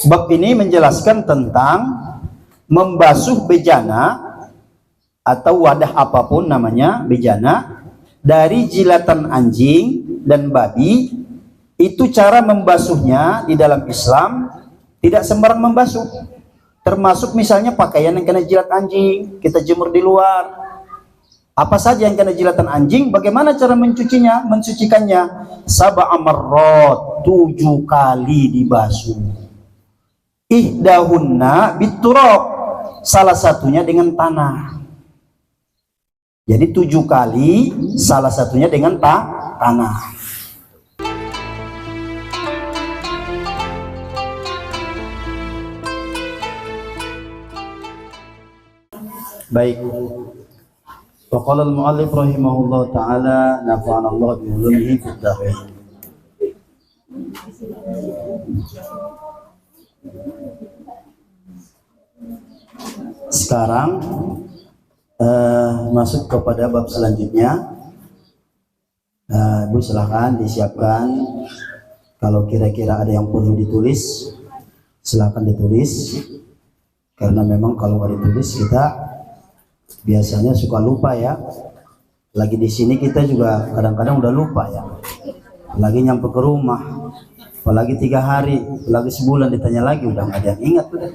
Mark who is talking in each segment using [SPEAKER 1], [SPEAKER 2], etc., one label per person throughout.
[SPEAKER 1] Bab ini menjelaskan tentang membasuh bejana atau wadah apapun namanya bejana dari jilatan anjing dan babi. Itu cara membasuhnya di dalam Islam tidak sembarang membasuh. Termasuk misalnya pakaian yang kena jilat anjing, kita jemur di luar. Apa saja yang kena jilatan anjing, bagaimana cara mencucinya, mensucikannya? Sab'a marrat, 7 kali dibasuh. Ihdahunna biturab, salah satunya dengan tanah. Jadi 7 kali, salah satunya dengan tanah. Baik. Wa qala al-mu'allif rahimahullah ta'ala nafa'ana Allah bi ulumihi fid dharain. Sekarang masuk kepada bab selanjutnya. Bu, silahkan disiapkan. Kalau kira-kira ada yang perlu ditulis, silahkan ditulis. Karena memang kalau nggak ditulis kita biasanya suka lupa ya. Lagi di sini kita juga kadang-kadang udah lupa ya. Lagi nyampe ke rumah, apalagi 3 hari, apalagi sebulan ditanya lagi udah nggak ada yang ingat udah.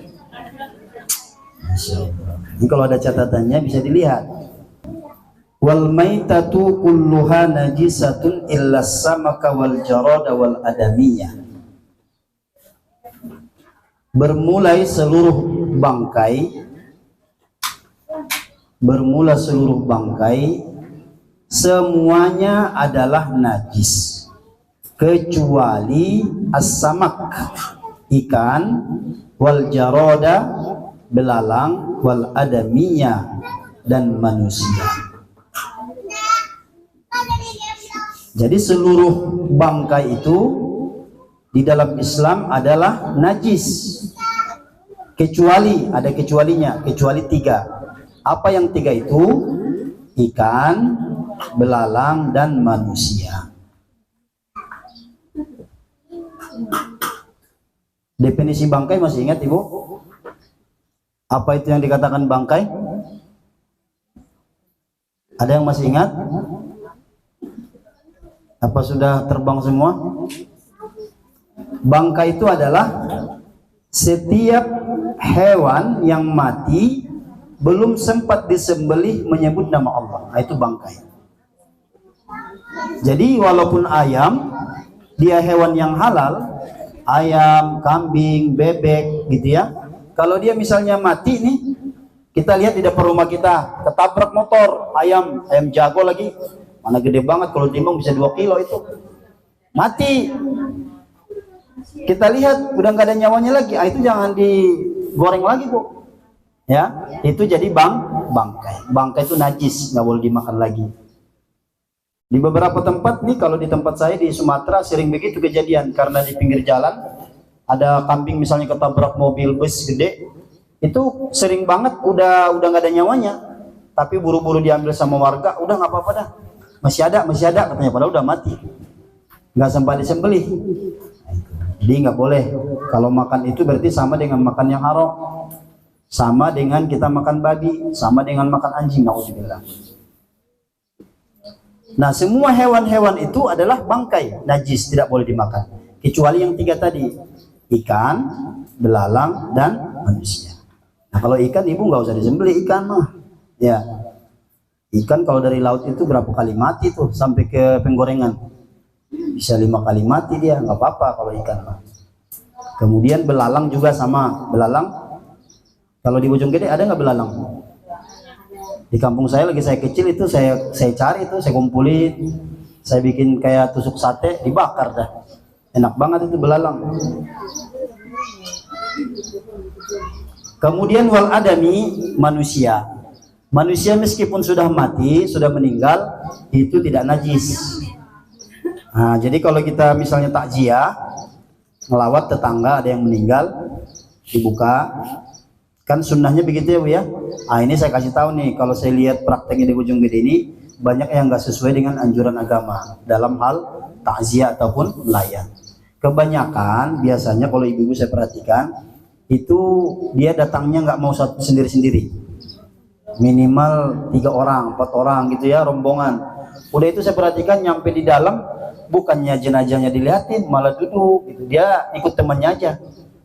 [SPEAKER 1] Ini kalau ada catatannya bisa dilihat. Wal maitatu kulluha najisatun illa samaka wal jarada wal adamiyah. Bermula seluruh bangkai semuanya adalah najis kecuali as-samak, ikan, wal jarada, belalang, wal adamiyah, dan manusia. Jadi seluruh bangkai itu di dalam Islam adalah najis, kecuali, ada kecualinya, kecuali 3. Apa yang 3 itu? Ikan, belalang, dan manusia. Definisi bangkai masih ingat Ibu? Apa itu yang dikatakan bangkai? Ada yang masih ingat? Apa sudah terbang semua? Bangkai itu adalah setiap hewan yang mati belum sempat disembelih menyebut nama Allah. Nah, itu bangkai. Jadi walaupun ayam dia hewan yang halal, ayam, kambing, bebek gitu ya. Kalau dia misalnya mati nih, kita lihat di depan rumah kita, ketabrak motor, ayam jago lagi, mana gede banget, kalau timbang bisa 2 kilo itu. Mati. Kita lihat udah nggak ada nyawanya lagi, itu jangan digoreng lagi Bu. Ya, itu jadi bangkai. Bangkai itu najis, nggak boleh dimakan lagi. Di beberapa tempat nih, kalau di tempat saya di Sumatera sering begitu kejadian, karena di pinggir jalan ada kambing misalnya ketabrak mobil bus gede, itu sering banget udah nggak ada nyawanya, tapi buru-buru diambil sama warga, udah nggak apa-apa dah, masih ada katanya, padahal udah mati, nggak sempat disembelih. Jadi nggak boleh. Kalau makan itu berarti sama dengan makan yang haram, sama dengan kita makan babi, sama dengan makan anjing. Nauzubillah. Nah, semua hewan-hewan itu adalah bangkai, najis, tidak boleh dimakan, kecuali yang 3 tadi, ikan, belalang, dan manusia. Nah, kalau ikan Ibu nggak usah disembelih ikan mah, ya. Ikan kalau dari laut itu berapa kali mati tuh sampai ke penggorengan, bisa 5 kali mati dia, nggak apa-apa kalau ikan mah. Kemudian belalang juga sama, belalang. Kalau di Bojonggede ada nggak belalang? Di kampung saya lagi saya kecil itu saya cari itu, saya kumpulin, saya bikin kayak tusuk sate, dibakar dah. Enak banget itu belalang. Kemudian wal adami, manusia. Manusia meskipun sudah mati, sudah meninggal, itu tidak najis. Nah, jadi kalau kita misalnya takziah, ngelawat tetangga ada yang meninggal, dibuka. Kan sunnahnya begitu ya Bu ya. Ah, ini saya kasih tahu nih, kalau saya lihat prakteknya di Bojonggede ini banyak yang nggak sesuai dengan anjuran agama dalam hal takziah ataupun melayan. Kebanyakan biasanya kalau ibu-ibu saya perhatikan itu dia datangnya nggak mau sendiri-sendiri, minimal 3 orang 4 orang gitu ya, rombongan. Udah itu saya perhatikan nyampe di dalam bukannya jenazahnya dilihatin, malah duduk gitu, dia ikut temannya aja.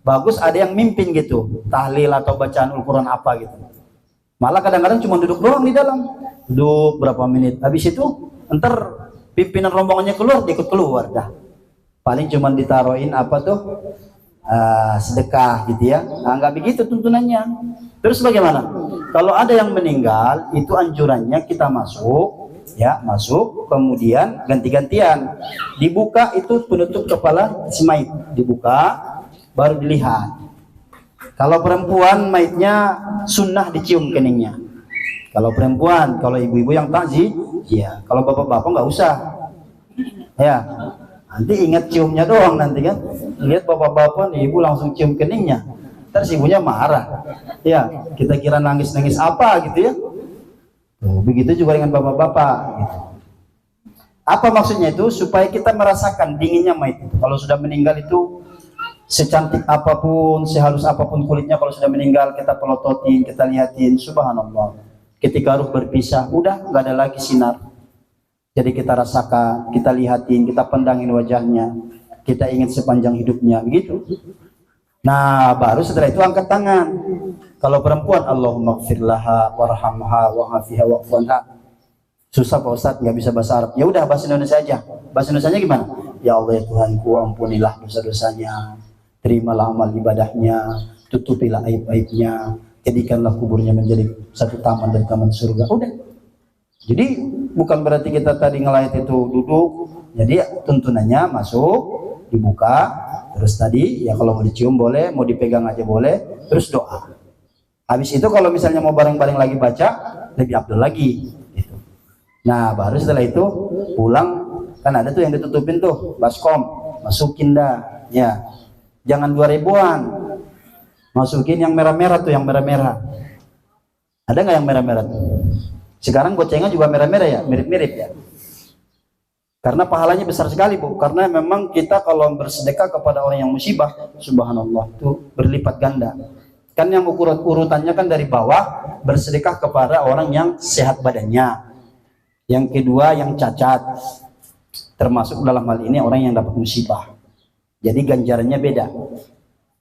[SPEAKER 1] Bagus ada yang mimpin gitu, tahlil atau bacaan Al-Quran apa gitu. Malah kadang-kadang cuma duduk doang di dalam, duduk berapa menit, habis itu ntar pimpinan rombongannya keluar, dia ikut keluar dah. Paling cuma ditaruhin apa tuh, sedekah gitu ya. Nah nggak begitu tuntunannya. Terus bagaimana kalau ada yang meninggal? Itu anjurannya kita masuk ya, masuk kemudian ganti-gantian, dibuka itu penutup kepala si mayit, dibuka baru dilihat. Kalau perempuan mayitnya sunnah dicium keningnya. Kalau perempuan, kalau ibu-ibu yang takzi ya, kalau bapak-bapak nggak usah ya, nanti ingat ciumnya doang nanti kan. Lihat bapak-bapak nih, ibu langsung cium keningnya, terus ibunya marah ya, kita kira nangis-nangis apa gitu ya. Tuh, begitu juga dengan bapak-bapak gitu. Apa maksudnya itu? Supaya kita merasakan dinginnya mayit itu. Kalau sudah meninggal itu secantik apapun, sehalus apapun kulitnya, kalau sudah meninggal kita pelototin, kita lihatin, subhanallah. Ketika ruh berpisah, udah nggak ada lagi sinar. Jadi kita rasakan, kita lihatin, kita pandangin wajahnya, kita ingat sepanjang hidupnya, begitu. Nah, baru setelah itu angkat tangan. Kalau perempuan, Allahumma gfir laha warhamha wa'afiha wa'fuanha. Susah Pak Ustadz, nggak bisa bahasa Arab. Ya udah bahasa Indonesia aja. Bahasa Indonesianya gimana? Ya Allah ya Tuhanku, ampunilah dosa-dosanya, terimalah amal ibadahnya, tutupilah aib-aibnya, jadikanlah kuburnya menjadi satu taman dari taman surga. Udah. Jadi bukan berarti kita tadi ngelayat itu duduk. Jadi tuntunannya masuk, dibuka, terus tadi ya kalau mau dicium boleh, mau dipegang aja boleh, terus doa. Habis itu kalau misalnya mau bareng-bareng lagi baca, lebih abdul lagi gitu. Nah baru setelah itu pulang, kan ada tuh yang ditutupin tuh baskom, masukin dah ya, jangan 2000-an, masukin yang merah-merah tuh, yang merah-merah. Ada nggak yang merah-merah tuh? Sekarang gocengan juga merah-merah ya, mirip-mirip ya. Karena pahalanya besar sekali Bu, karena memang kita kalau bersedekah kepada orang yang musibah, subhanallah itu berlipat ganda. Kan yang urutannya kan dari bawah, bersedekah kepada orang yang sehat badannya. Yang kedua yang cacat, termasuk dalam hal ini orang yang dapat musibah. Jadi ganjarannya beda.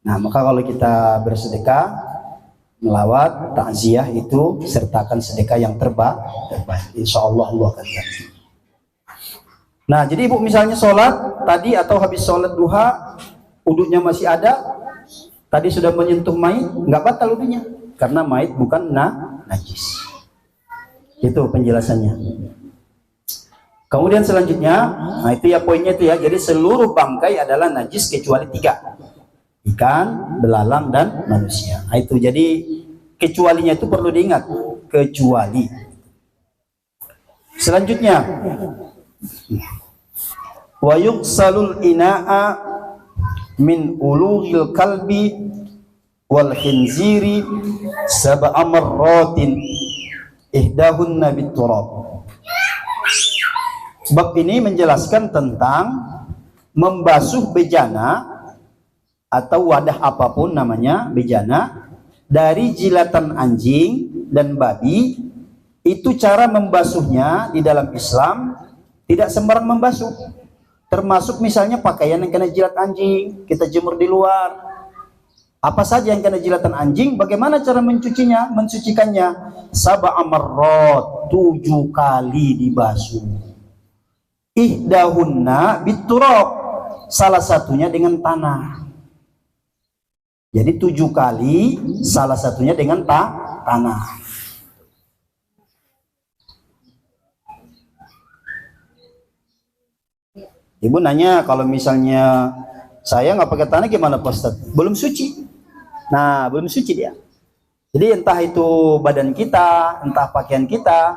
[SPEAKER 1] Nah maka kalau kita bersedekah, melawat, takziah itu sertakan sedekah yang terbaik. Insya Allah Allah akan ganti. Nah jadi ibu misalnya sholat tadi atau habis sholat duha, uduknya masih ada, tadi sudah menyentuh mayit, nggak batal uduknya karena mayit bukan najis. Itu penjelasannya. Kemudian selanjutnya, nah itu ya poinnya itu ya. Jadi seluruh bangkai adalah najis kecuali 3, ikan, belalang, dan manusia. Nah itu jadi kecualinya itu perlu diingat, kecuali. Selanjutnya, wa yuqsalul ina'a min ulughil kalbi wal khinziri sab'a marratin ihdahunna biturab. Sebab ini menjelaskan tentang membasuh bejana atau wadah apapun namanya bejana dari jilatan anjing dan babi. Itu cara membasuhnya di dalam Islam tidak sembarang membasuh. Termasuk misalnya pakaian yang kena jilat anjing, kita jemur di luar. Apa saja yang kena jilatan anjing, bagaimana cara mencucinya, mensucikannya? Sab'a marrat, 7 kali dibasuh. Ihdahunna biturab, salah satunya dengan tanah. Jadi 7 kali, salah satunya dengan tanah. Ibu nanya, kalau misalnya saya nggak pakai tanah gimana Pak Ustadz? Belum suci. Nah, belum suci dia. Jadi entah itu badan kita, entah pakaian kita,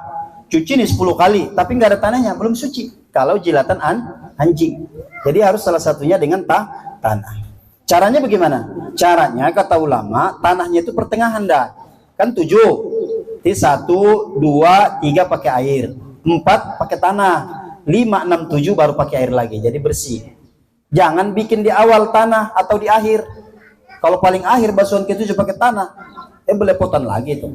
[SPEAKER 1] cuci nih 10 kali, tapi nggak ada tanahnya, belum suci. Kalau jilatan anjing, jadi harus salah satunya dengan tanah. Caranya bagaimana? Caranya kata ulama, tanahnya itu pertengahan dah. Kan 7. Jadi 1, 2, 3 pakai air, 4 pakai tanah, 5, 6, 7 baru pakai air lagi. Jadi bersih. Jangan bikin di awal tanah atau di akhir. Kalau paling akhir basuhan ketujuh pakai tanah, belepotan lagi tuh.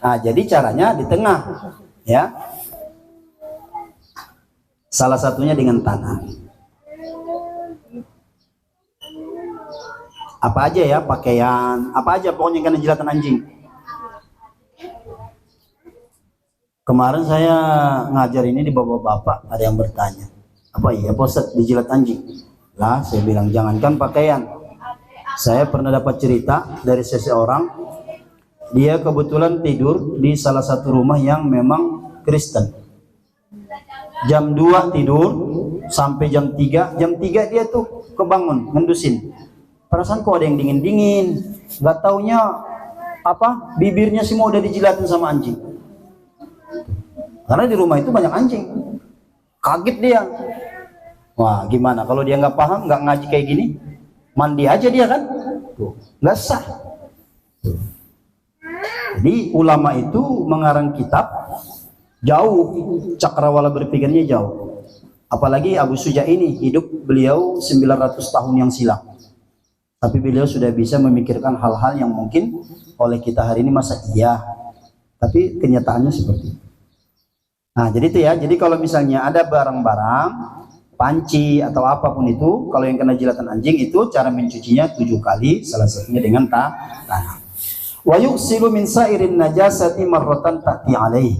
[SPEAKER 1] Nah, jadi caranya di tengah, ya. Salah satunya dengan tanah. Apa aja ya, pakaian, apa aja pokoknya kena jilatan anjing. Kemarin saya ngajar ini di bapak-bapak, ada yang bertanya, apa iya Pak Ustadz dijilat anjing? Lah, saya bilang jangankan pakaian. Saya pernah dapat cerita dari seseorang, dia kebetulan tidur di salah satu rumah yang memang Kristen. Jam 2 tidur sampai jam 3 dia tuh kebangun, ngendusin. Perasaan kok ada yang dingin-dingin, nggak taunya apa, bibirnya semua udah dijilatin sama anjing. Karena di rumah itu banyak anjing. Kaget dia. Wah, gimana kalau dia nggak paham, nggak ngaji kayak gini, mandi aja dia kan, nggak sah. Jadi ulama itu mengarang kitab jauh, cakrawala berpikirnya jauh. Apalagi Abu Suja ini hidup beliau 900 tahun yang silam, tapi beliau sudah bisa memikirkan hal-hal yang mungkin oleh kita hari ini masa iya, tapi kenyataannya seperti itu. Nah, jadi itu ya. Jadi kalau misalnya ada barang-barang, panci atau apapun itu, kalau yang kena jilatan anjing itu cara mencucinya 7 kali, salah satunya dengan tanah. Wa yughsilu min sa'irin najasati marratan ta'ti alaihi.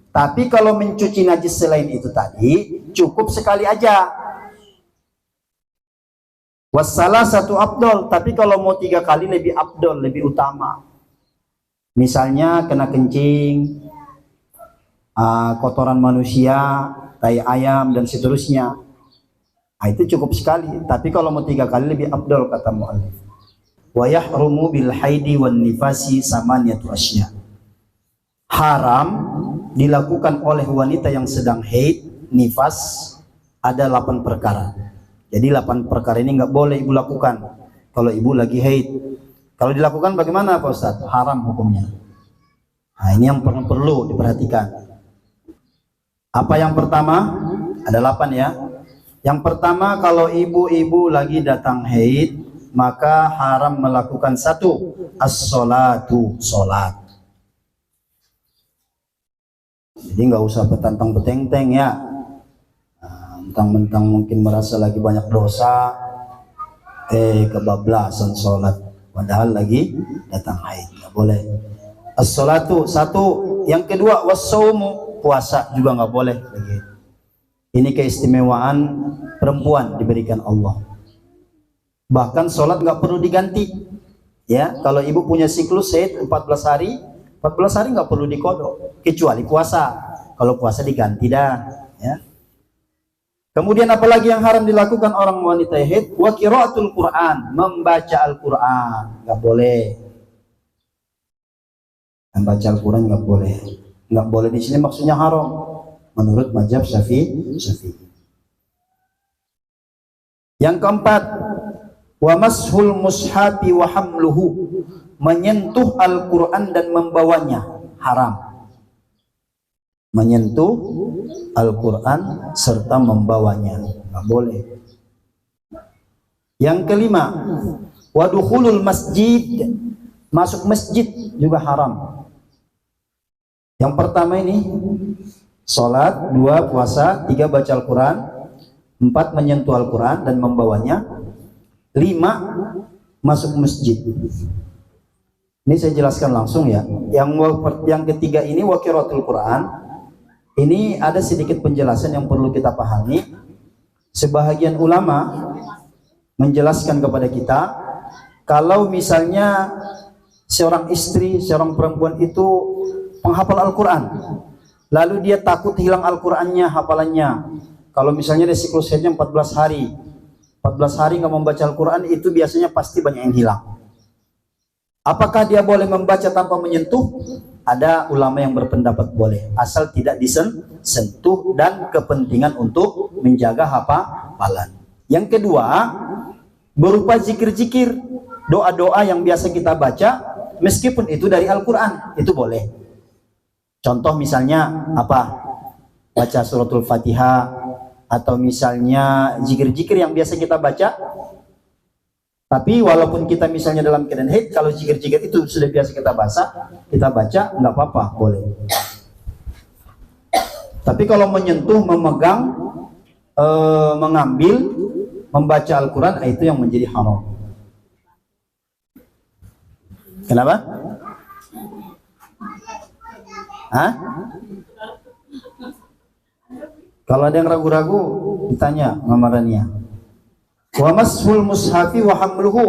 [SPEAKER 1] Tapi kalau mencuci najis selain itu tadi, cukup sekali aja. Wassalah satu abdol, tapi kalau mau 3 kali lebih abdol, lebih utama. Misalnya kena kencing, kotoran manusia, tai ayam dan seterusnya, nah, itu cukup sekali. Tapi kalau mau 3 kali lebih abdol, kata mu'allif. Wa yahrumu bil haidi wan nifasi samaniyatu asya. Haram dilakukan oleh wanita yang sedang haid, nifas, ada 8 perkara. Jadi 8 perkara ini nggak boleh ibu lakukan kalau ibu lagi haid. Kalau dilakukan bagaimana Pak Ustadz? Haram hukumnya. Nah, ini yang perlu diperhatikan. Apa yang pertama? Ada 8 ya. Yang pertama, kalau ibu-ibu lagi datang haid, maka haram melakukan 1, as-sholatu, sholat. Jadi nggak usah betantang beteng-teng ya. Mentang-mentang mungkin merasa lagi banyak dosa, kebablasan sholat, padahal lagi datang haid, nggak boleh. As-sholatu 1. Yang kedua, was-shaumu, puasa juga nggak boleh. Ini keistimewaan perempuan diberikan Allah. Bahkan sholat nggak perlu diganti. Ya, kalau ibu punya siklus haid 14 hari nggak perlu dikodok, kecuali puasa. Kalau puasa diganti dah. Ya. Kemudian apalagi yang haram dilakukan orang wanita haid? Wa qiraatul Quran, membaca Al-Quran nggak boleh. Membaca Al-Quran nggak boleh. Nggak boleh di sini maksudnya haram menurut mazhab Syafi'i. Yang keempat, wa mashul mushafi wa hamluhu, menyentuh Al-Quran dan membawanya haram. Menyentuh Al-Quran serta membawanya nggak boleh. Yang kelima, wa dukhulul masjid, masuk masjid juga haram. Yang pertama ini sholat, 2 puasa, 3 baca Al-Quran, 4 menyentuh Al-Quran dan membawanya, 5 masuk masjid. Ini saya jelaskan langsung ya. Yang ketiga ini wa qiraatul Quran. Ini ada sedikit penjelasan yang perlu kita pahami. Sebahagian ulama menjelaskan kepada kita, kalau misalnya seorang istri, seorang perempuan itu penghafal Al-Quran, lalu dia takut hilang Al-Qurannya, hafalannya. Kalau misalnya dia siklus haidnya 14 hari nggak membaca Al-Quran, itu biasanya pasti banyak yang hilang. Apakah dia boleh membaca tanpa menyentuh? Ada ulama yang berpendapat boleh, asal tidak disentuh dan kepentingan untuk menjaga hafalan. Yang kedua, berupa zikir-zikir, doa-doa yang biasa kita baca, meskipun itu dari Al-Quran, itu boleh. Contoh misalnya apa? Baca suratul Fatihah, atau misalnya zikir-zikir yang biasa kita baca. Tapi walaupun kita misalnya dalam keadaan haid, kalau zikir-zikir itu sudah biasa kita baca, nggak apa-apa, boleh. Tapi kalau menyentuh, memegang, mengambil, membaca Al-Quran, itu yang menjadi haram. Kenapa? Hah? Kalau ada yang ragu-ragu, ditanya ngamarannya. Wa mashul mushafi wa hamluhu,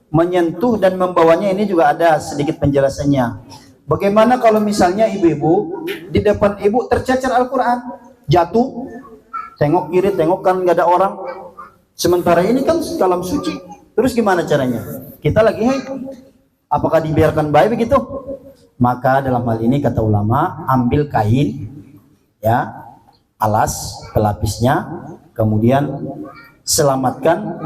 [SPEAKER 1] menyentuh dan membawanya, ini juga ada sedikit penjelasannya. Bagaimana kalau misalnya ibu-ibu di depan ibu tercecer Al-Quran, jatuh, tengok kiri, tengok kan nggak ada orang. Sementara ini kan dalam suci. Terus gimana caranya? Kita lagi haid. Apakah dibiarkan baik begitu? Maka dalam hal ini kata ulama, ambil kain, ya, alas pelapisnya, kemudian selamatkan,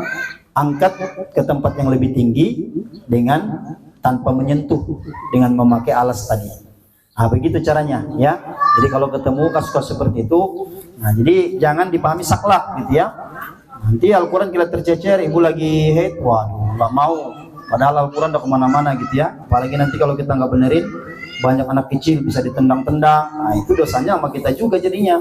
[SPEAKER 1] angkat ke tempat yang lebih tinggi dengan tanpa menyentuh, dengan memakai alas tadi. Nah, begitu caranya, ya. Jadi kalau ketemu kasus-kasus seperti itu, nah jadi jangan dipahami saklek gitu ya. Nanti Al-Quran kita tercecer, ibu lagi haid, waduh, nggak mau. Padahal Al-Quran udah kemana-mana gitu ya. Apalagi nanti kalau kita nggak benerin, banyak anak kecil bisa ditendang-tendang. Nah itu dosanya sama kita juga jadinya.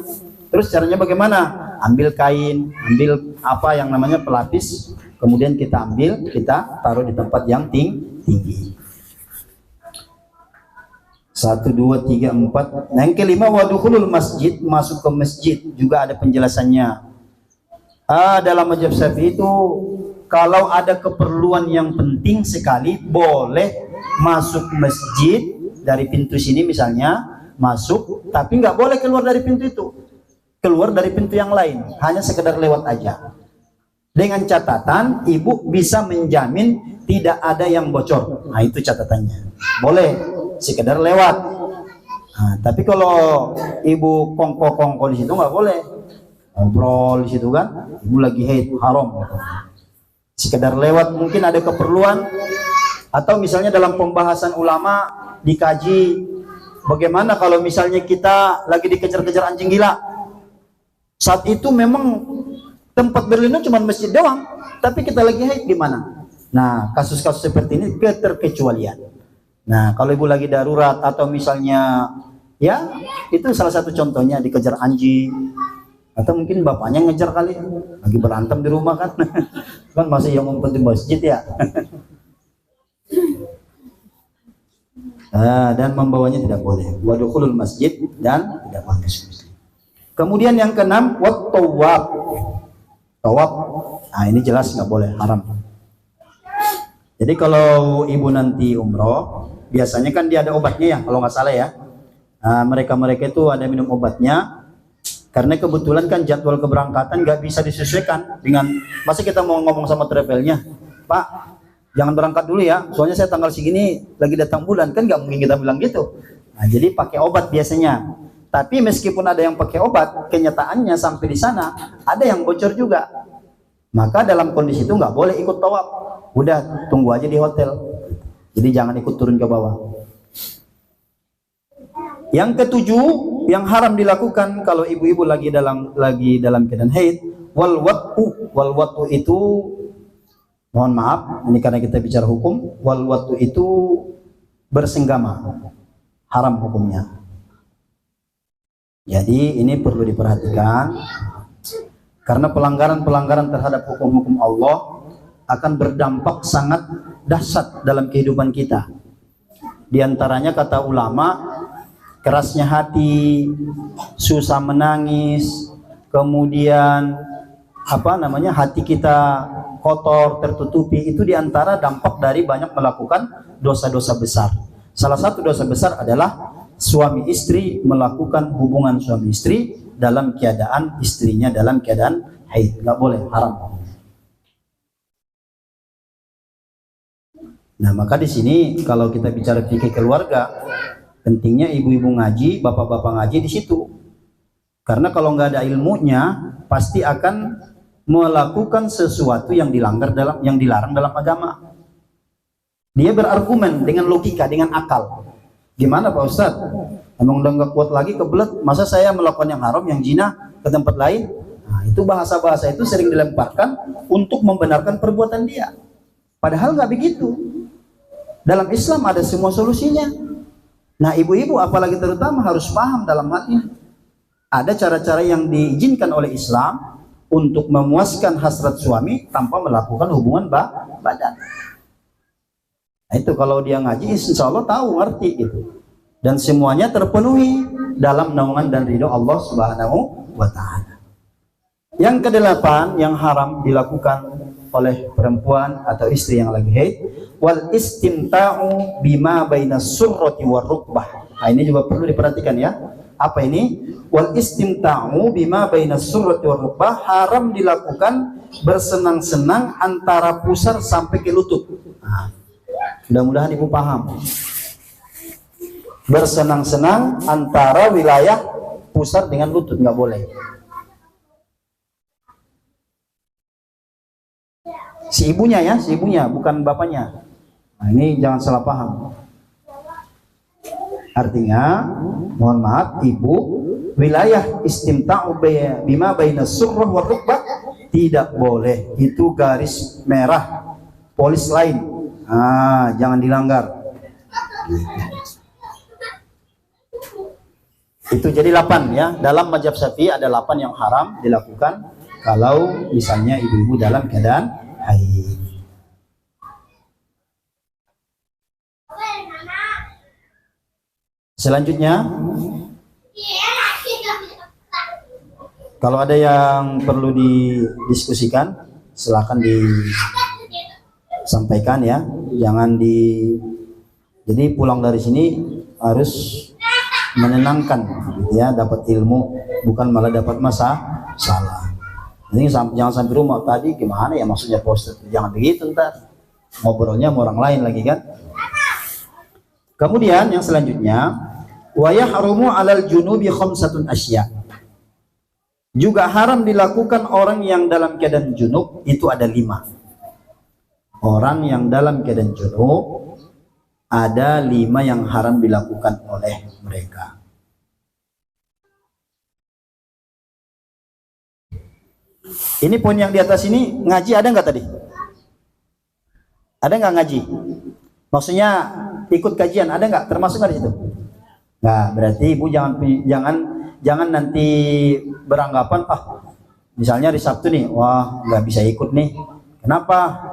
[SPEAKER 1] Terus caranya bagaimana? Ambil kain, ambil apa yang namanya pelapis, kemudian kita ambil, kita taruh di tempat yang tinggi. 1, 2, 3, 4. Nah yang kelima, wadukhulul masjid, masuk ke masjid, juga ada penjelasannya. Dalam mazhab Syafi'i itu kalau ada keperluan yang penting sekali, boleh masuk masjid dari pintu sini misalnya, masuk, tapi nggak boleh keluar dari pintu itu, keluar dari pintu yang lain, hanya sekedar lewat aja. Dengan catatan ibu bisa menjamin tidak ada yang bocor. Nah itu catatannya, boleh sekedar lewat. Nah, tapi kalau ibu kongko-kongko di situ nggak boleh, ngobrol di situ kan, ibu lagi haid, haram. Sekedar lewat, mungkin ada keperluan, atau misalnya dalam pembahasan ulama dikaji bagaimana kalau misalnya kita lagi dikejar-kejar anjing gila. Saat itu memang tempat berlindung cuma masjid doang, tapi kita lagi haid gimana? Nah kasus-kasus seperti ini keterkecualian. Nah kalau ibu lagi darurat atau misalnya ya itu salah satu contohnya, dikejar anjing, atau mungkin bapaknya ngejar kali, lagi berantem di rumah kan. Kan masih yang ngumpet di masjid ya. Dan membawanya tidak boleh. Wadukhulul masjid, dan tidak boleh masuk masjid. Kemudian yang keenam, wat tawab. Tawab, nah ini jelas nggak boleh, haram. Jadi kalau ibu nanti umroh, biasanya kan dia ada obatnya ya, kalau nggak salah ya. Mereka-mereka itu ada minum obatnya. Karena kebetulan kan jadwal keberangkatan nggak bisa disesuaikan dengan, masa kita mau ngomong sama travelnya, Pak jangan berangkat dulu ya, soalnya saya tanggal segini lagi datang bulan, kan nggak mungkin kita bilang gitu. Nah, jadi pakai obat biasanya. Tapi meskipun ada yang pakai obat, kenyataannya sampai di sana ada yang bocor juga. Maka dalam kondisi itu nggak boleh ikut tawaf, udah tunggu aja di hotel. Jadi jangan ikut turun ke bawah. Yang ketujuh, yang haram dilakukan kalau ibu-ibu lagi dalam keadaan haid, wal watu itu, mohon maaf, ini karena kita bicara hukum, wal watu itu bersenggama, haram hukumnya. Jadi ini perlu diperhatikan, karena pelanggaran-pelanggaran terhadap hukum-hukum Allah akan berdampak sangat dahsyat dalam kehidupan kita. Di antaranya kata ulama, kerasnya hati, susah menangis, kemudian hati kita kotor, tertutupi, itu diantara dampak dari banyak melakukan dosa-dosa besar. Salah satu dosa besar adalah suami istri melakukan hubungan suami istri dalam keadaan istrinya dalam keadaan haid, nggak boleh, haram. Nah maka di sini kalau kita bicara fikih keluarga, pentingnya ibu-ibu ngaji, bapak-bapak ngaji di situ. Karena kalau nggak ada ilmunya, pasti akan melakukan sesuatu yang dilarang dalam agama. Dia berargumen dengan logika, dengan akal. Gimana Pak Ustadz? Emang udah nggak kuat lagi, kebelet, masa saya melakukan yang haram, yang zina ke tempat lain? Nah, Itu bahasa-bahasa itu sering dilemparkan untuk membenarkan perbuatan dia. Padahal nggak begitu. Dalam Islam ada semua solusinya. Nah, ibu-ibu apalagi terutama harus paham dalam hal ini. Ada cara-cara yang diizinkan oleh Islam untuk memuaskan hasrat suami tanpa melakukan hubungan badan. Nah, itu kalau dia ngaji, insya Allah tahu, ngerti gitu. Dan semuanya terpenuhi dalam naungan dan ridho Allah Subhanahu wa Ta'ala. Yang kedelapan yang haram dilakukan oleh perempuan atau istri yang lagi haid, wal istimta'u bima bainas surrati war rukbah. Nah, ini juga perlu diperhatikan ya. Apa ini? Wal istimta'u bima bainas surrati war rukbah, haram dilakukan bersenang-senang antara pusar sampai ke lutut. Nah, mudah-mudahan ibu paham. Bersenang-senang antara wilayah pusar dengan lutut nggak boleh. Si ibunya ya, si ibunya, bukan bapaknya. Nah, ini jangan salah paham. Artinya, mohon maaf, ibu, wilayah istimta'u bima bainas surrah war rukbah tidak boleh. Itu garis merah, polis lain. Jangan dilanggar. Itu jadi 8 ya. Dalam mazhab Syafi'i ada 8 yang haram dilakukan kalau misalnya ibu-ibu dalam keadaan haid. Selanjutnya, kalau ada yang perlu didiskusikan, silakan disampaikan ya. Jangan jadi pulang dari sini harus menenangkan gitu ya, dapat ilmu, bukan malah dapat masalah. Jadi jangan sampai rumah tadi gimana ya maksudnya poster, jangan begitu, ntar ngobrolnya sama orang lain lagi kan. Kemudian yang selanjutnya, wa yahrumu 'alal junubi khamsatun asya. Juga haram dilakukan orang yang dalam keadaan junub, itu ada 5. Orang yang dalam keadaan junub ada 5 yang haram dilakukan oleh mereka. Ini poin yang di atas ini ngaji ada nggak tadi? Ada nggak ngaji? Maksudnya ikut kajian ada nggak? Termasuk nggak di situ? Nggak. Berarti ibu jangan nanti beranggapan misalnya di Sabtu nih, wah nggak bisa ikut nih. Kenapa?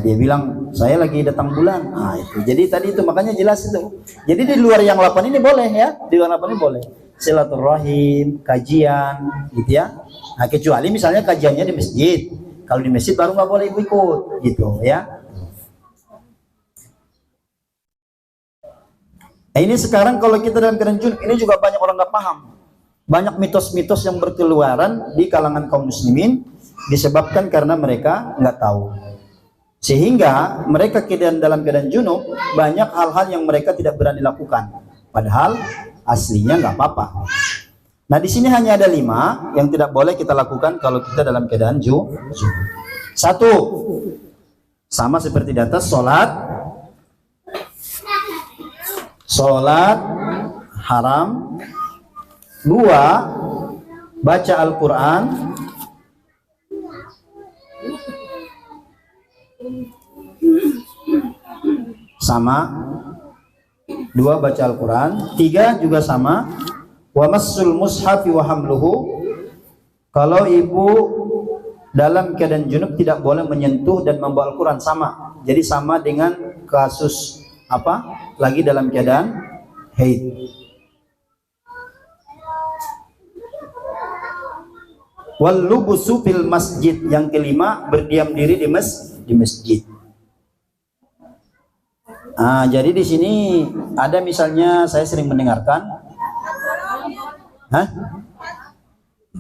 [SPEAKER 1] Dia bilang saya lagi datang bulan. Itu. Jadi tadi itu makanya jelas itu. Jadi di luar yang 8 ini boleh ya, di luar 8 ini boleh. Silaturahim, kajian, gitu ya. Nah, kecuali misalnya kajiannya di masjid. Kalau di masjid baru nggak boleh ibu ikut, gitu ya. Nah, ini sekarang kalau kita dalam keadaan junub, ini juga banyak orang nggak paham. Banyak mitos-mitos yang berkeluaran di kalangan kaum muslimin disebabkan karena mereka nggak tahu. Sehingga mereka dalam keadaan junub banyak hal-hal yang mereka tidak berani lakukan. Padahal aslinya nggak apa-apa. Nah, di sini hanya ada 5 yang tidak boleh kita lakukan kalau kita dalam keadaan junub. 1, sama seperti di atas, sholat haram. 2, baca Al-Quran. Sama. 2, baca Al-Quran. 3 juga sama. Wa massul mushafi wa hamluhu. Kalau ibu dalam keadaan junub tidak boleh menyentuh dan membawa Al-Quran, sama. Jadi sama dengan kasus lagi dalam keadaan haid. Wal lubusu fil masjid. Yang kelima, berdiam diri di masjid. Jadi di sini ada misalnya saya sering mendengarkan 4.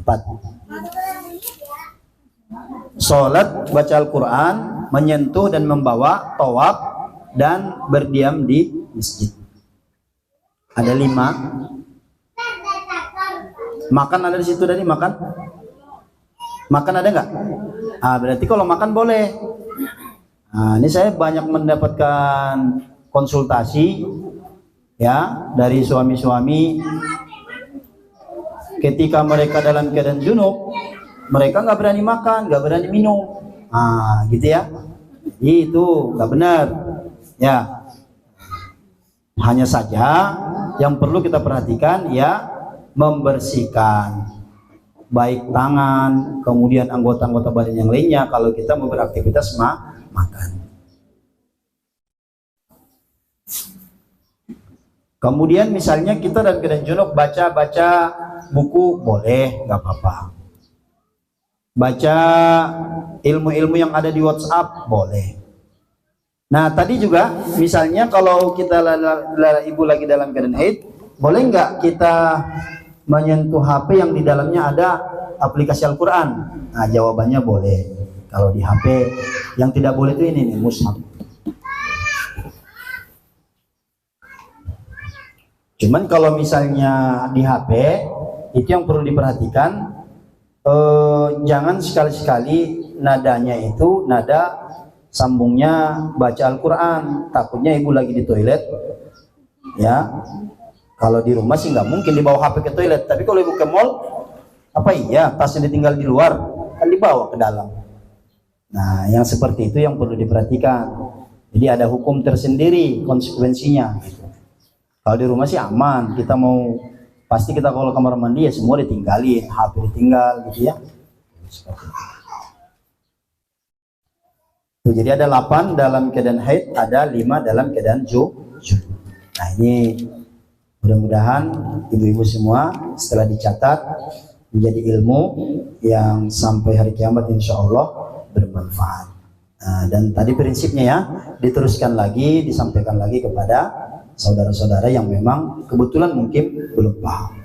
[SPEAKER 1] Sholat, baca Al-Quran, menyentuh dan membawa, tawaf, dan berdiam di masjid. Ada 5. Makan ada di situ tadi, makan? Makan ada nggak? Berarti kalau makan boleh. Ini saya banyak mendapatkan konsultasi ya dari suami-suami ketika mereka dalam keadaan junub, mereka nggak berani makan, nggak berani minum. Ah, gitu ya. Itu nggak benar. Ya. Hanya saja yang perlu kita perhatikan ya membersihkan baik tangan, kemudian anggota-anggota badan yang lainnya kalau kita mau beraktivitas makan. Kemudian misalnya kita dalam keadaan junub baca buku boleh, nggak apa-apa. Baca ilmu-ilmu yang ada di WhatsApp boleh. Nah tadi juga misalnya kalau kita ibu lagi dalam keadaan haid, boleh nggak kita menyentuh HP yang di dalamnya ada aplikasi Al-Quran? Nah jawabannya boleh. Kalau di HP yang tidak boleh itu ini nih, mushaf. Cuman kalau misalnya di HP itu yang perlu diperhatikan, jangan sekali-sekali nadanya itu nada sambungnya baca Al-Quran. Takutnya ibu lagi di toilet ya, kalau di rumah sih nggak mungkin dibawa HP ke toilet, tapi kalau ibu ke mall apa iya tasnya ditinggal di luar, kan dibawa ke dalam. Nah yang seperti itu yang perlu diperhatikan. Jadi ada hukum tersendiri konsekuensinya gitu. Kalau di rumah sih aman, kita mau pasti kita kalau kamar mandi ya semua ditinggalin, HP ditinggal gitu ya. Tuh, jadi ada 8 dalam keadaan haid, ada 5 dalam keadaan junub. Nah ini mudah-mudahan ibu-ibu semua setelah dicatat menjadi ilmu yang sampai hari kiamat insya Allah bermanfaat. Nah, dan tadi prinsipnya ya diteruskan lagi, disampaikan lagi kepada saudara-saudara yang memang kebetulan mungkin belum paham.